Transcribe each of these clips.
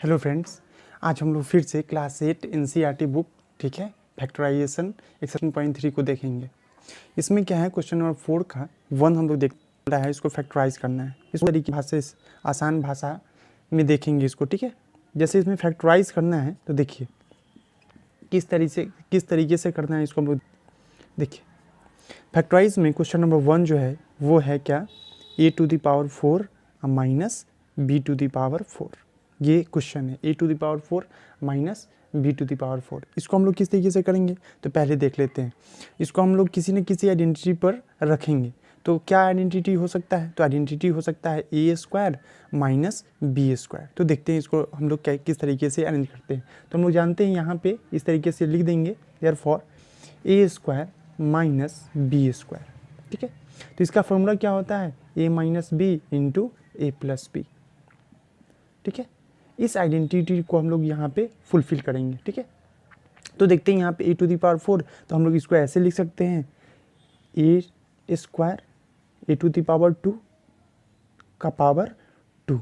Hello friends, आज हम लोग फिर से क्लास 8 एनसीईआरटी बुक ठीक है फैक्टराइजेशन एक्सरसाइज 7.3 को देखेंगे। इसमें क्या है, क्वेश्चन नंबर 4 का 1 हम लोग देख रहा है, इसको फैक्टराइज करना है। इस तरीके भाषा आसान भाषा में देखेंगे इसको, ठीक है। जैसे इसमें फैक्टराइज करना है तो देखिए किस तरीके से करना है इसको हम लोग देखिए। फैक्टराइज में क्वेश्चन नंबर 1 जो है वो है क्या, a⁴ माइनस b⁴ ये क्वेश्चन है। a⁴ माइनस b⁴ इसको हम लोग किस तरीके से करेंगे तो पहले देख लेते हैं। इसको हम लोग किसी न किसी आइडेंटिटी पर रखेंगे, तो क्या आइडेंटिटी हो सकता है, तो आइडेंटिटी हो सकता है a² माइनस b²। तो देखते हैं इसको हम लोग किस तरीके से अरेंज करते हैं। तो हम लोग जानते हैं यहाँ पे इस तरीके से लिख देंगे देयरफॉर a² माइनस b², ठीक है। तो इसका फॉर्मूला क्या होता है, a minus B into a plus B, ठीक है। इस आइडेंटिटी को हम लोग यहाँ पे फुलफिल करेंगे, ठीक है। तो देखते हैं यहाँ पे a⁴ तो हम लोग इसको ऐसे लिख सकते हैं a² a⁴ का पावर 2,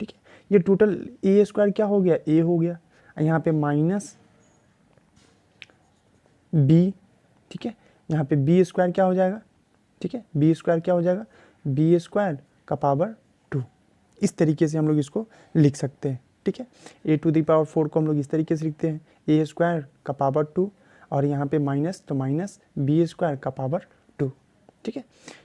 ठीक है। ये टोटल a² क्या हो गया, a हो गया, यहाँ पे माइनस b, ठीक है। यहाँ पे b² क्या हो जाएगा, ठीक है, b² क्या हो जाएगा, b² का पावर 2। इस तरीके से हम लोग इसको लिख सकते हैं, ठीक है। a⁴ को हम लोग इस तरीके से लिखते हैं a² का पावर 2 और यहाँ पे माइनस, तो माइनस b² का पावर 2, ठीक है।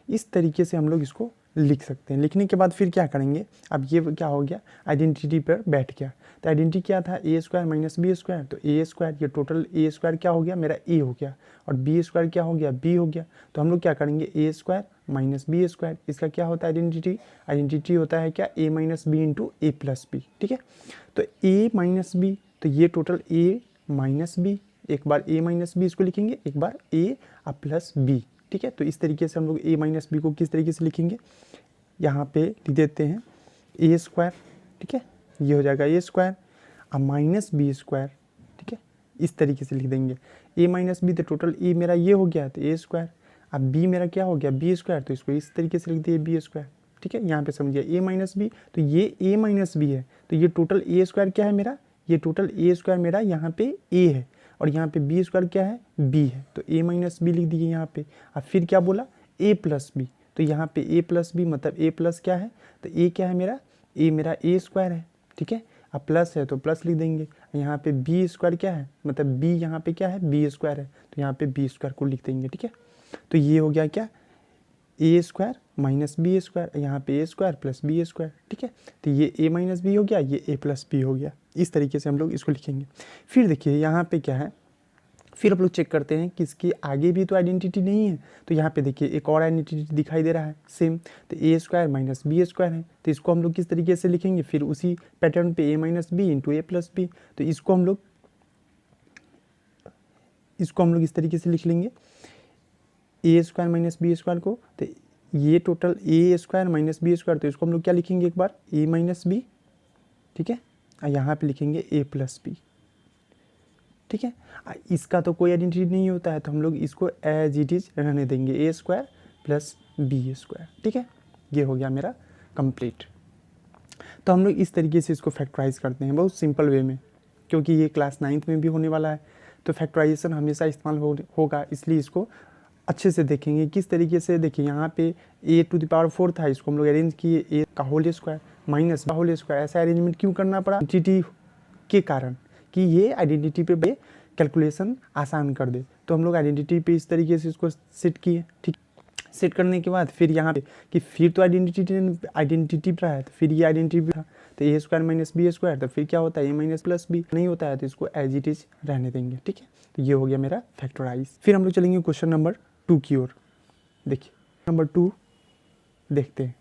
इस तरीके से हम लोग इसको लिख सकते हैं। लिखने के बाद फिर क्या करेंगे, अब ये क्या हो गया, आइडेंटिटी पर बैठ गया। तो आइडेंटिटी क्या था, a² माइनस b², तो a², ये टोटल a² क्या हो गया मेरा a हो गया, और b² क्या हो गया b हो गया। तो हम लोग क्या करेंगे a² माइनस b², इसका क्या होता है आइडेंटिटी होता है क्या, a minus B into a plus B, ठीक है। तो a माइनस बी, तो ये टोटल a माइनस बी, एक बार a माइनस बी इसको लिखेंगे, एक बार a प्लस बी, ठीक है। तो इस तरीके से हम लोग a माइनस बी को किस तरीके से लिखेंगे, यहाँ पे लिख देते हैं a², ठीक है, ये हो जाएगा a² अब माइनस b², ठीक है। इस तरीके से लिख देंगे a माइनस बी, तो टोटल a मेरा ये हो गया तो a², अब b मेरा क्या हो गया b², तो इसको इस तरीके से लिख दिए b², ठीक है। यहाँ पे समझिए a माइनस बी, तो ये a माइनस बी है, तो ये टोटल a² क्या है मेरा, ये टोटल a² मेरा यहाँ पे a है, और यहाँ पे b² क्या है b है, तो a माइनस बी लिख दिए यहाँ पे। अब फिर क्या बोला a प्लस बी, तो यहाँ पे a प्लस बी मतलब a प्लस क्या है, तो a क्या है मेरा, a मेरा a² है, ठीक है। अब प्लस है तो प्लस लिख देंगे, यहाँ पे b² क्या है, मतलब b यहाँ पे क्या है b² है, तो यहाँ पे b² को लिख देंगे, ठीक है। तो ये हो गया क्या, a² माइनस b², यहाँ पे a² प्लस b², ठीक है। तो ये a माइनस बी हो गया, ये a प्लस बी हो गया। इस तरीके से हम लोग इसको लिखेंगे। फिर देखिए यहाँ पे क्या है, फिर हम लोग चेक करते हैं कि इसके आगे भी तो आइडेंटिटी नहीं है। तो यहाँ पे देखिए एक और आइडेंटिटी दिखाई दे रहा है सेम, तो a² माइनस b² है, तो इसको हम लोग किस तरीके से लिखेंगे, फिर उसी पैटर्न पे a minus B into a plus B. तो इसको हम लोग इस तरीके से लिख लेंगे a² माइनस b² को, तो ये टोटल a² माइनस b², तो इसको हम लोग क्या लिखेंगे एक बार a माइनस बी, ठीक है, और यहाँ पे लिखेंगे a प्लस बी, ठीक है। इसका तो कोई आइडेंटिटी नहीं होता है, तो हम लोग इसको एज इट इज रहने देंगे a² प्लस b², ठीक है। ये हो गया मेरा कंप्लीट। तो हम लोग इस तरीके से इसको फैक्टराइज करते हैं बहुत सिंपल वे में, क्योंकि ये क्लास 9th में भी होने वाला है, तो फैक्टराइजेशन हमेशा इस्तेमाल होगा, इसलिए इसको अच्छे से देखेंगे किस तरीके से। देखिए यहाँ पे a⁴ था, इसको हम लोग अरेंज किए a का होल स्क्वायर माइनस का होल स्क्वायर। ऐसा अरेंजमेंट क्यों करना पड़ा, आइडेंटिटी के कारण, कि ये आइडेंटिटी पे कैलकुलेशन आसान कर दे। तो हम लोग आइडेंटिटी पे इस तरीके से इसको सेट किए, ठीक। सेट करने के बाद फिर यहाँ पे कि फिर तो आइडेंटिटी पर है, तो फिर ये आइडेंटिटी था, तो a² माइनस b², तो फिर क्या होता है a माइनस प्लस बी नहीं होता है, तो इसको एज इट इज रहने देंगे, ठीक है। तो ये हो गया मेरा फैक्टराइज। फिर हम लोग चलेंगे क्वेश्चन नंबर 2 की ओर। देखिए नंबर 2 देखते हैं।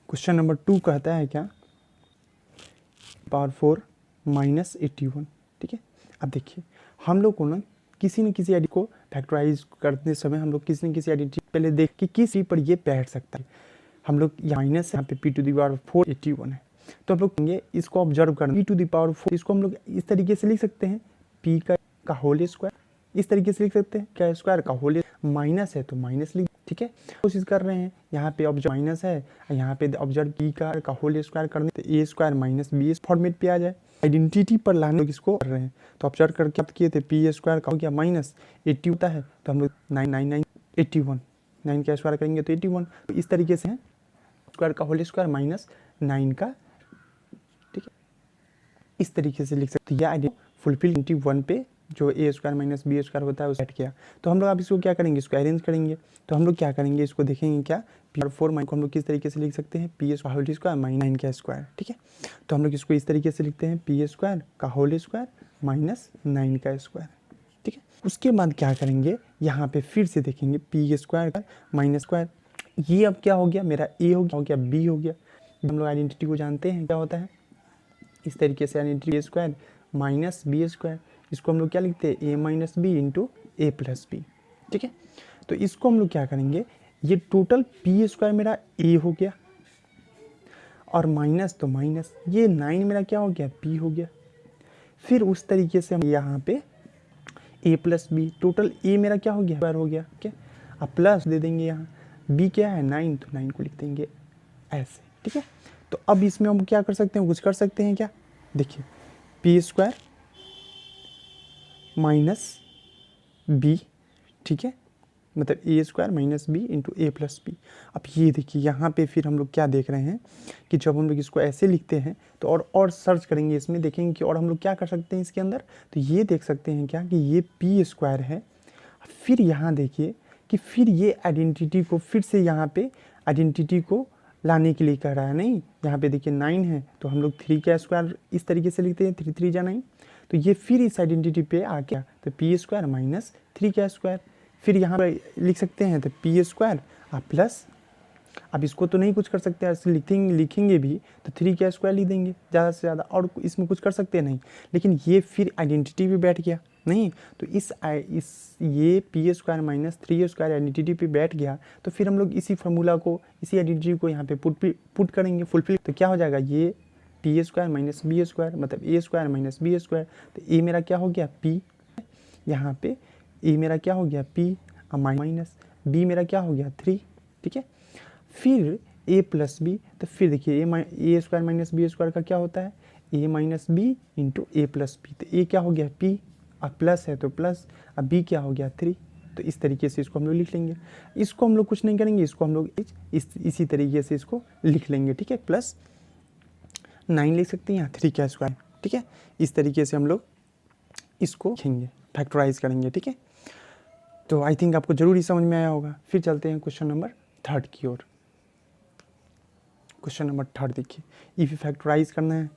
क्वेश्चन नंबर 2 कहता है क्या, पावर 4 माइनस 81, ठीक है। अब देखिए हम लोग को ना किसी न किसी आइडेंटिटी को फैक्टराइज करते समय हम लोग किसी न किसी आइडेंटिटी पहले देख कि किस पर ये बैठ सकता है। हम लोग माइनस यहाँ पे p⁴ 81 है, तो हम लोग इसको ऑब्जर्व करना, p⁴ इसको हम लोग इस तरीके से लिख सकते हैं p का होल स्क्वायर, इस तरीके से लिख सकते हैं क्या, स्क्वायर का होल, माइनस है तो माइनस लिख, ठीक है। कोशिश कर रहे हैं, यहाँ पे ऑब्जर्व माइनस है, यहाँ पे ऑब्जर्व बी का होल स्क्वायर करने, तो ए स्क्वायर माइनस बी फॉर्मेट पे आ जाए। आइडेंटिटी पर लाने लोग इसको कर रहे हैं, तो ऑब्जर्व करके आप किए थे पी स्क्वायर का हो गया माइनस 80 होता है, तो हम लोग 9 9 का स्क्वायर करेंगे तो 81। तो इस तरीके से है स्क्वायर का होल स्क्वायर माइनस 9 का, ठीक है, इस तरीके से लिख सकते हैं। यह आइडिया फुलफिल 21 पे जो ए स्क्वायर माइनस बी स्क्वायर होता है उसे हट गया। तो हम लोग अब इसको क्या करेंगे, इसको अरेंज करेंगे। तो हम लोग क्या करेंगे, इसको देखेंगे क्या पी और 4 को हम लोग किस तरीके से लिख सकते हैं, P square whole square minus 9 का स्क्वायर, ठीक है। तो हम लोग इसको इस तरीके से लिखते हैं, पी स्क्वायर का होल स्क्वायर माइनस 9 का स्क्वायर, ठीक है। उसके बाद क्या करेंगे, यहाँ पे फिर से देखेंगे पी स्क्वायर का माइनस स्क्वायर, ये अब क्या हो गया, मेरा ए हो गया बी हो गया। हम लोग आइडेंटिटी को जानते हैं क्या होता है, इस तरीके से आइडेंटिटी ए स्क्वायर माइनस बी स्क्वायर, इसको हम लोग क्या लिखते हैं, ए माइनस बी इंटू ए प्लस बी, ठीक है। तो इसको हम लोग क्या करेंगे, ये टोटल पी स्क्वायर मेरा ए हो गया और माइनस तो माइनस, ये 9 मेरा क्या हो गया, पी हो गया। फिर उस तरीके से हम यहाँ पे ए प्लस बी, टोटल ए मेरा क्या हो गया, स्क्वायर हो गया, ठीक है। अब प्लस दे देंगे, यहाँ बी क्या है 9, तो 9 को लिख देंगे ऐसे, ठीक है। तो अब इसमें हम क्या कर सकते हैं, कुछ कर सकते हैं क्या, देखिए पी स्क्वायर माइनस बी, ठीक है, मतलब A square minus B into A plus B. अब ये देखिए यहाँ पे फिर हम लोग क्या देख रहे हैं कि जब हम लोग इसको ऐसे लिखते हैं तो और सर्च करेंगे इसमें, देखेंगे कि और हम लोग क्या कर सकते हैं इसके अंदर, तो ये देख सकते हैं क्या कि ये पी स्क्वायर है। फिर यहाँ देखिए कि फिर ये आइडेंटिटी को फिर से यहाँ पे आइडेंटिटी को लाने के लिए कह रहा है, नहीं यहाँ पे देखिए 9 है तो हम लोग 3 का स्क्वायर इस तरीके से लिखते हैं, 3 3 जा 9, तो ये फिर इस आइडेंटिटी पे आ गया, तो पी स्क्वायर माइनस 3 का स्क्वायर। फिर यहाँ पर लिख सकते हैं तो पी स्क्वायर प्लस, अब इसको तो नहीं कुछ कर सकते, ऐसे लिखेंगे भी तो 3 का स्क्वायर लिख देंगे ज़्यादा से ज़्यादा, और इसमें कुछ कर सकते नहीं। लेकिन ये फिर आइडेंटिटी पे बैठ गया, नहीं तो इस ये P square minus 3 square identity पे बैठ गया, तो फिर हम लोग इसी फार्मूला को, इसी आइडेंटिटी को यहाँ पे पुट करेंगे फुलफिल, तो क्या हो जाएगा, ये P square minus B square मतलब A square minus B square, तो ए मेरा क्या हो गया पी, यहाँ पे ए मेरा क्या हो गया पी माइनस बी मेरा क्या हो गया 3, ठीक है। फिर ए प्लस बी, तो फिर देखिए ए स्क्वायर माइनस बी स्क्वायर का क्या होता है, ए माइनस बी इंटू ए प्लस बी, तो ए क्या हो गया पी, अब प्लस है तो प्लस, अब बी क्या हो गया 3। तो इस तरीके से इसको हम लोग लिख लेंगे। इसको हम लोग कुछ नहीं करेंगे, इसको हम लोग इसी तरीके से इसको लिख लेंगे, ठीक है। प्लस 9 लिख सकते हैं यहाँ 3 का स्क्वायर, ठीक है। इस तरीके से हम लोग इसको लिखेंगे, फैक्टराइज करेंगे, ठीक है। तो आई थिंक आपको जरूर ही समझ में आया होगा। फिर चलते हैं क्वेश्चन नंबर 3 की ओर। क्वेश्चन नंबर 3 देखिए, इफ फैक्टराइज करना है,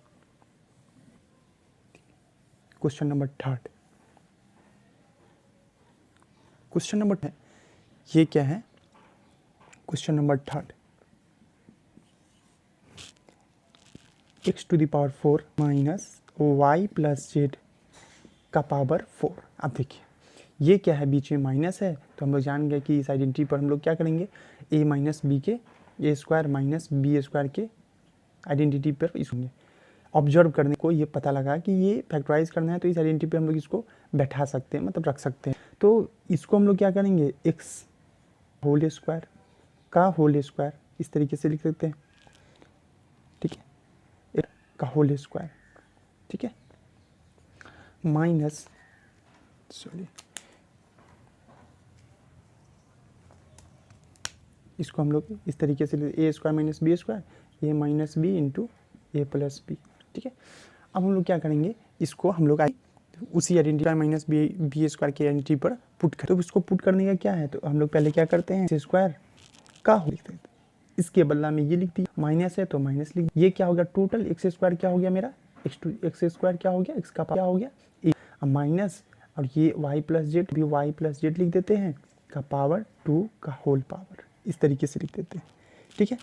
क्वेश्चन नंबर 3, क्वेश्चन नंबर है ये क्या है, question number 3, x to the power 4 minus Y plus Z का पावर 4। अब देखिए ये क्या है, बीच में माइनस है, तो हम लोग जान गए कि इस आइडेंटिटी पर हम लोग क्या करेंगे, a माइनस बी के ए स्क्वायर माइनस बी स्क्वायर के आइडेंटिटी पर इसमें ऑब्जर्व करने को ये पता लगा कि ये फैक्टराइज करना है, तो इस आइडेंटिटी पे हम लोग इसको बैठा सकते हैं, मतलब रख सकते हैं। तो इसको हम लोग क्या करेंगे, एक्स होल स्क्वायर का होल स्क्वायर इस तरीके से लिख सकते हैं, ठीक है, एक का होल स्क्वायर, ठीक है, माइनस इसको हम लोग इस तरीके से ए स्क्वायर माइनस बी स्क्वायर, ए माइनस बी इंटू ए प्लस बी, ठीक है। अब हम लोग क्या करेंगे, इसको हम लोग उसी आइडेंटिटी माइनस बी स्क्वायर के आइडेंटिटी पर पुट कर, तो इसको पुट करने का क्या है, तो हम लोग पहले क्या करते हैं, स्क्वायर का होल स्क्वायर, इसके बदला में ये लिख दी, माइनस है तो माइनस लिख, ये क्या हो गया, टोटल एक्स स्क्वायर क्या हो गया मेरा, एक्स स्क्वायर क्या हो गया, एक्स का क्या हो गया माइनस, और ये वाई प्लस जेड भी वाई प्लस जेड लिख देते हैं का पावर 2 का होल पावर, इस तरीके से लिख देते हैं, ठीक है।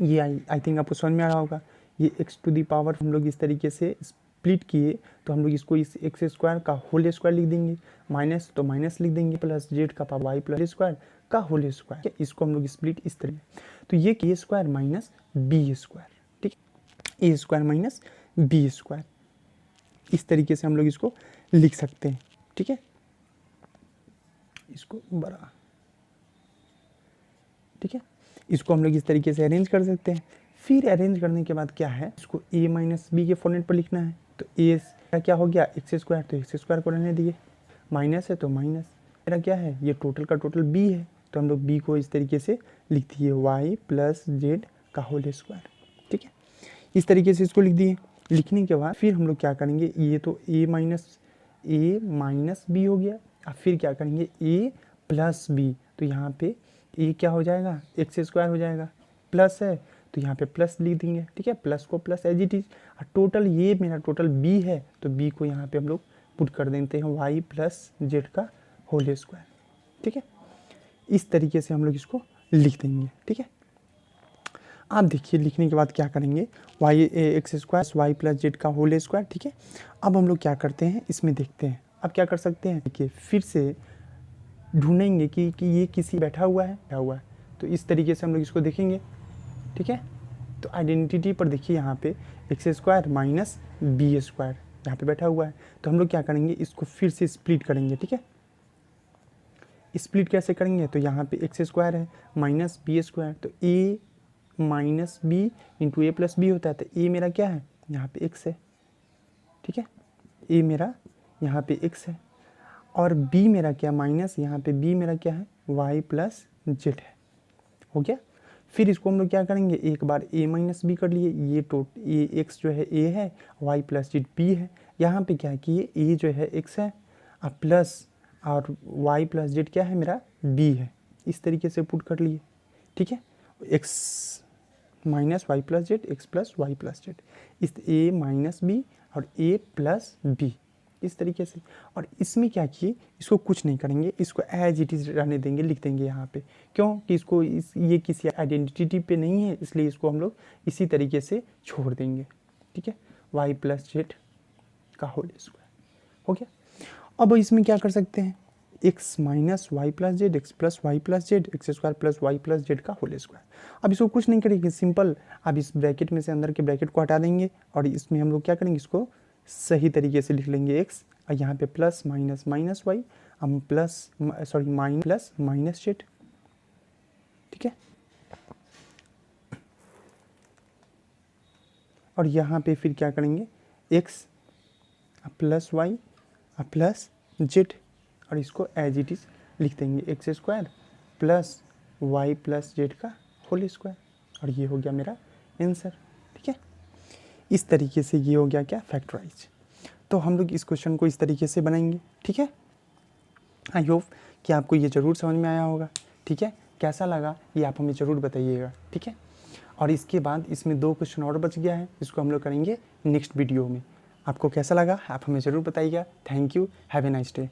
ये आई थिंक आपको समझ में आ रहा होगा। ये एक्स टू दी पावर हम लोग इस तरीके से स्प्लिट किए, तो हम लोग इसको इस एक्स स्क्वायर का होल स्क्वायर लिख देंगे, माइनस तो माइनस लिख देंगे, प्लस जेड का पावर वाई प्लस स्क्वायर का होल स्क्वायर, इसको हम लोग स्प्लिट इस तरीके, तो ये ए स्क्वायर माइनस बी स्क्वायर, ठीक है, ए स्क्वायर माइनस बी स्क्वायर, इस तरीके से हम लोग इसको लिख सकते हैं, ठीक है। इसको बड़ा ठीक है। इसको हम लोग इस तरीके से अरेंज कर सकते हैं। फिर अरेंज करने के बाद क्या है, इसको a माइनस बी के फॉर्मेट पर लिखना है। तो a का क्या हो गया एक्स स्क्वायर, तो एक्स स्क्वायर को रहने दिए, माइनस है तो माइनस, मेरा क्या है ये टोटल का टोटल b है, तो हम लोग b को इस तरीके से लिख दिए y प्लस जेड का होल स्क्वायर। ठीक है, इस तरीके से इसको लिख दिए। लिखने के बाद फिर हम लोग क्या करेंगे, ये तो a माइनस बी हो गया। अब फिर क्या करेंगे a प्लस बी, तो यहाँ पे a क्या हो जाएगा एक्स स्क्वायर हो जाएगा, प्लस है तो यहाँ पे प्लस लिख देंगे। ठीक है, प्लस को plus as it is. Total ये मेरा टोटल b है, तो b को यहाँ पे हम लोग पुट कर देते हैं y प्लस जेड का होल स्क्वायर। ठीक है, इस तरीके से हम लोग इसको लिख देंगे। ठीक है, आप देखिए लिखने के बाद क्या करेंगे, Y X square Y plus Z का होल स्क्वायर। ठीक है, अब हम लोग क्या करते हैं इसमें देखते हैं। अब क्या कर सकते हैं, देखिए फिर से ढूंढेंगे कि ये किसी बैठा हुआ है, तो इस तरीके से हम लोग इसको देखेंगे। ठीक है, तो आइडेंटिटी पर देखिए यहाँ पे X square minus B square यहाँ पे बैठा हुआ है, तो हम लोग क्या करेंगे इसको फिर से स्प्लिट करेंगे। ठीक है, स्प्लिट कैसे करेंगे, तो यहाँ पे एक्स स्क्वायर है माइनस बी स्क्वायर, तो ए माइनस बी इंटू ए प्लस बी होता है, तो ए मेरा क्या है यहाँ पे एक्स है। ठीक है, ए मेरा यहाँ पे एक्स है, और बी मेरा क्या माइनस, यहाँ पे बी मेरा क्या है वाई प्लस जेड है। हो गया, फिर इसको हम लोग क्या करेंगे, एक बार a माइनस बी कर लिए, ये ये x जो है a है, y प्लस जेड b है। यहाँ पे क्या है कि ये a जो है x है, अब प्लस और y प्लस जेड क्या है मेरा b है, इस तरीके से पुट कर लिए। ठीक है, x minus Y plus Z, X plus Y plus Z, इस a माइनस बी और a प्लस बी इस तरीके से। और इसमें क्या किए, इसको कुछ नहीं करेंगे, इसको एज इट इज़ रहने देंगे, लिख देंगे यहाँ पे। क्यों कि इसको ये किसी आइडेंटिटी पे नहीं है, इसलिए इसको हम लोग इसी तरीके से छोड़ देंगे। ठीक है, y प्लस जेड का होल स्क्वायर हो गया। अब इसमें क्या कर सकते हैं, x minus Y plus Z, X plus Y plus Z, X square plus Y plus Z का होल स्क्वायर। अब इसको कुछ नहीं करेंगे, सिंपल। अब इस ब्रैकेट में से अंदर के ब्रैकेट को हटा देंगे, और इसमें हम लोग क्या करेंगे, इसको सही तरीके से लिख लेंगे x, और यहाँ पे प्लस माइनस माइनस वाई, हम plus sorry minus plus minus Z. ठीक है, और यहाँ पे फिर क्या करेंगे x plus Y plus Z, और इसको एज इट इज लिख देंगे X square plus Y plus Z का होल स्क्वायर, और ये हो गया मेरा आंसर। ठीक है, इस तरीके से ये हो गया क्या फैक्टराइज। तो हम लोग इस क्वेश्चन को इस तरीके से बनाएंगे। ठीक है, आई होप कि आपको ये ज़रूर समझ में आया होगा। ठीक है, कैसा लगा ये आप हमें ज़रूर बताइएगा। ठीक है, और इसके बाद इसमें 2 क्वेश्चन और बच गया है, इसको हम लोग करेंगे नेक्स्ट वीडियो में। आपको कैसा लगा आप हमें ज़रूर बताइएगा। Thank you, have a nice day.